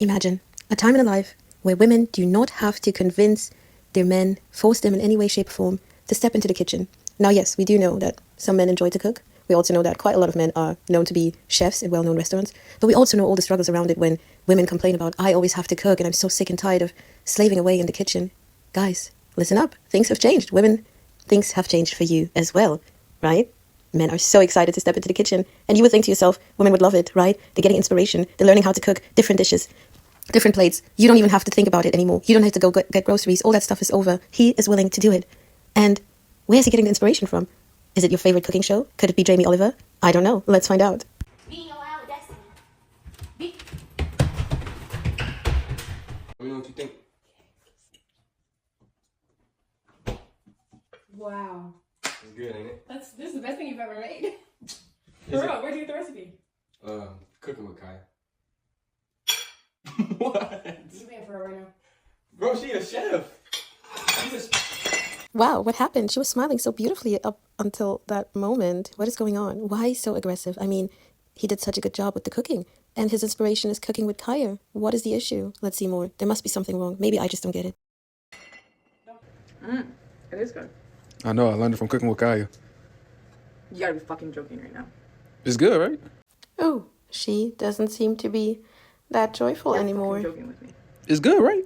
Imagine a time in a life where women do not have to convince their men, force them in any way, shape, or form to step into the kitchen. Now, yes, we do know that some men enjoy to cook. We also know that quite a lot of men are known to be chefs in well-known restaurants. But we also know all the struggles around it when women complain about, I always have to cook and I'm so sick and tired of slaving away in the kitchen. Guys, listen up. Things have changed. Women, things have changed for you as well, right? Men are so excited to step into the kitchen. And you would think to yourself, women would love it, right? They're getting inspiration. They're learning how to cook different dishes, different plates. You don't even have to think about it anymore. You don't have to go get groceries. All that stuff is over. He is willing to do it. And where's he getting the inspiration from? Is it your favorite cooking show? Could it be Jamie Oliver? I don't know. Let's find out. Let me know what you think. Wow. It's good, ain't it? This is the best thing you've ever made. For real, where'd you get the recipe? Cooking with Kaya. What? You paying for it right now. Bro, she a chef. Wow, what happened? She was smiling so beautifully up until that moment. What is going on? Why so aggressive? I mean, he did such a good job with the cooking. And his inspiration is cooking with Kaya. What is the issue? Let's see more. There must be something wrong. Maybe I just don't get it. It is good. I know, I learned it from cooking with Kaya. You gotta be fucking joking right now. It's good, right? Oh, she doesn't seem to be that joyful You're anymore. fucking joking with me. It's good, right?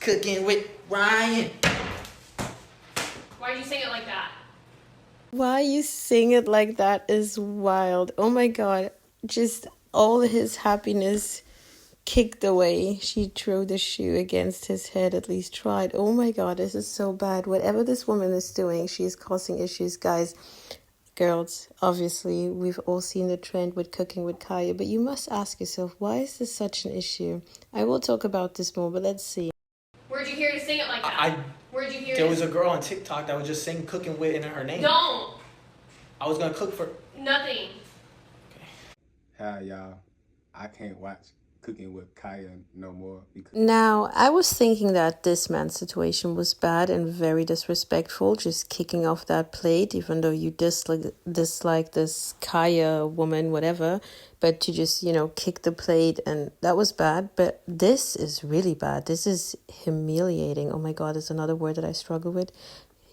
Cooking with Ryan. Why'd you sing it like that? Why you sing it like that is wild. Oh my god. Just all his happiness kicked away. She threw the shoe against his head, at least tried. Oh my god, this is so bad. Whatever this woman is doing, she is causing issues. Guys, girls, obviously, we've all seen the trend with cooking with Kaya, but you must ask yourself, why is this such an issue? I will talk about this more, but let's see. Where'd you hear to sing it like that? Where'd you hear There was a girl on TikTok that was just saying cooking with in her name. Don't! I was gonna cook for. Nothing. Hi, y'all. I can't watch Cooking with Kaya no more because Now, I was thinking that this man's situation was bad and very disrespectful, just kicking off that plate, even though you dislike this Kaya woman, whatever, but to just, kick the plate, and that was bad. But this is really bad. This is humiliating. Oh my God, it's another word that I struggle with.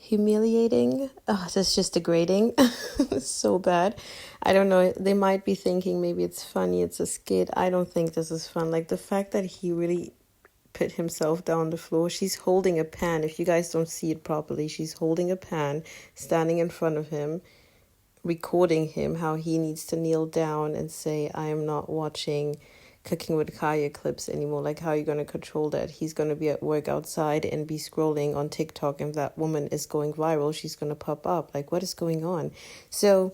Humiliating. Oh, that's just degrading. It's so bad. I don't know. They might be thinking maybe it's funny, it's a skit. I don't think this is fun. Like the fact that he really put himself down on the floor. She's holding a pan. If you guys don't see it properly, she's holding a pan, standing in front of him, recording him how he needs to kneel down and say, I am not watching Cooking with Kaya clips anymore. Like, how are you going to control that? He's going to be at work outside and be scrolling on TikTok, and if that woman is going viral, she's going to pop up. Like, what is going on? So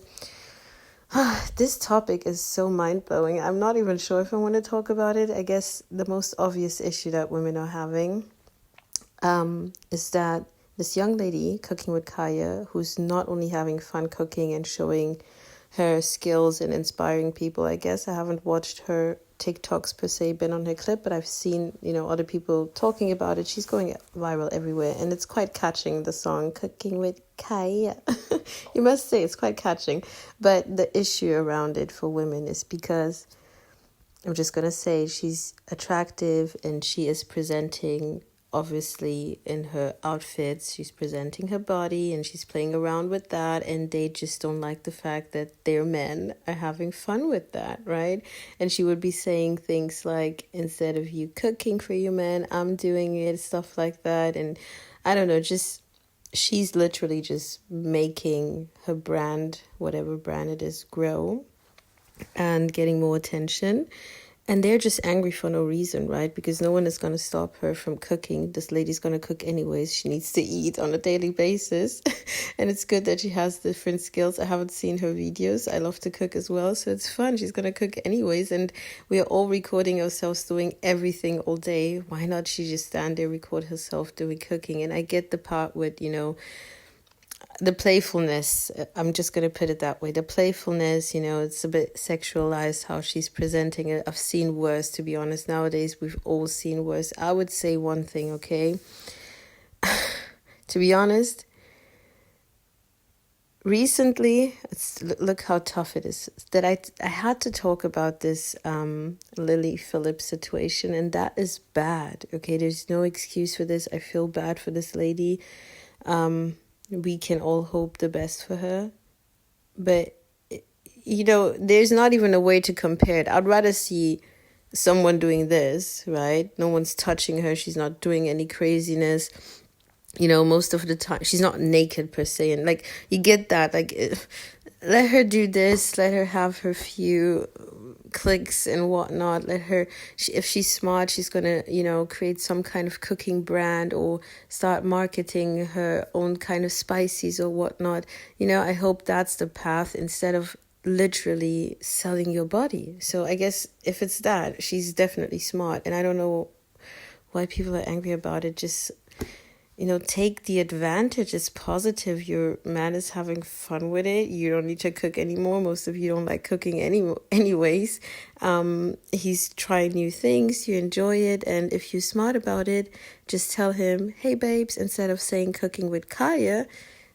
this topic is so mind-blowing. I'm not even sure if I want to talk about it. I guess the most obvious issue that women are having is that this young lady, Cooking with Kaya, who's not only having fun cooking and showing her skills and inspiring people. I guess I haven't watched her TikToks per se, been on her clip, but I've seen, other people talking about it. She's going viral everywhere, and it's quite catching, the song Cooking with Kaya. You must say it's quite catching. But the issue around it for women is because, I'm just going to say, she's attractive and she is presenting, obviously, in her outfits. She's presenting her body and she's playing around with that, and they just don't like the fact that their men are having fun with that, right? And she would be saying things like, instead of you cooking for your man, I'm doing it, stuff like that. And I don't know, just she's literally just making her brand, whatever brand it is, grow and getting more attention. And they're just angry for no reason, right? Because no one is going to stop her from cooking. This lady's going to cook anyways. She needs to eat on a daily basis. And it's good that she has different skills. I haven't seen her videos. I love to cook as well. So it's fun. She's going to cook anyways. And we are all recording ourselves doing everything all day. Why not she just stand there, record herself doing cooking? And I get the part with, the playfulness, I'm just going to put it that way. The playfulness, it's a bit sexualized how she's presenting it. I've seen worse, to be honest. Nowadays, we've all seen worse. I would say one thing, okay? To be honest, recently, look how tough it is that I had to talk about this Lily Phillips situation, and that is bad. Okay, there's no excuse for this. I feel bad for this lady. We can all hope the best for her, but there's not even a way to compare it. I'd rather see someone doing this, right? No one's touching her. She's not doing any craziness. Most of the time she's not naked per se, and like you get that, like let her do this, let her have her few clicks and whatnot, if she's smart, she's gonna create some kind of cooking brand or start marketing her own kind of spices or whatnot. I hope that's the path instead of literally selling your body. So I guess if it's that, she's definitely smart, and I don't know why people are angry about it. Just take the advantage. It's positive. Your man is having fun with it. You don't need to cook anymore. Most of you don't like cooking anyways. He's trying new things. You enjoy it. And if you're smart about it, just tell him, hey, babes, instead of saying cooking with Kaya,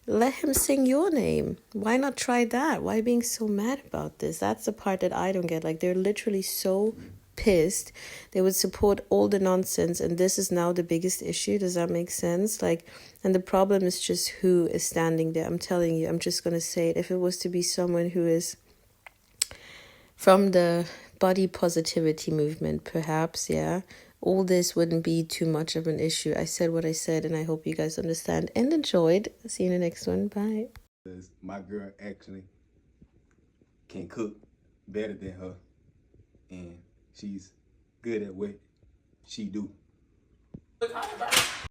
let him sing your name. Why not try that? Why being so mad about this? That's the part that I don't get. Like, they're literally so pissed. They would support all the nonsense, and this is now the biggest issue. Does that make sense? Like, and the problem is just who is standing there. I'm telling you, I'm just gonna say it. If it was to be someone who is from the body positivity movement, perhaps, yeah, all this wouldn't be too much of an issue. I said what I said, and I hope you guys understand and enjoyed. See you in the next one. Bye. My girl actually can cook better than her, and she's good at what she do.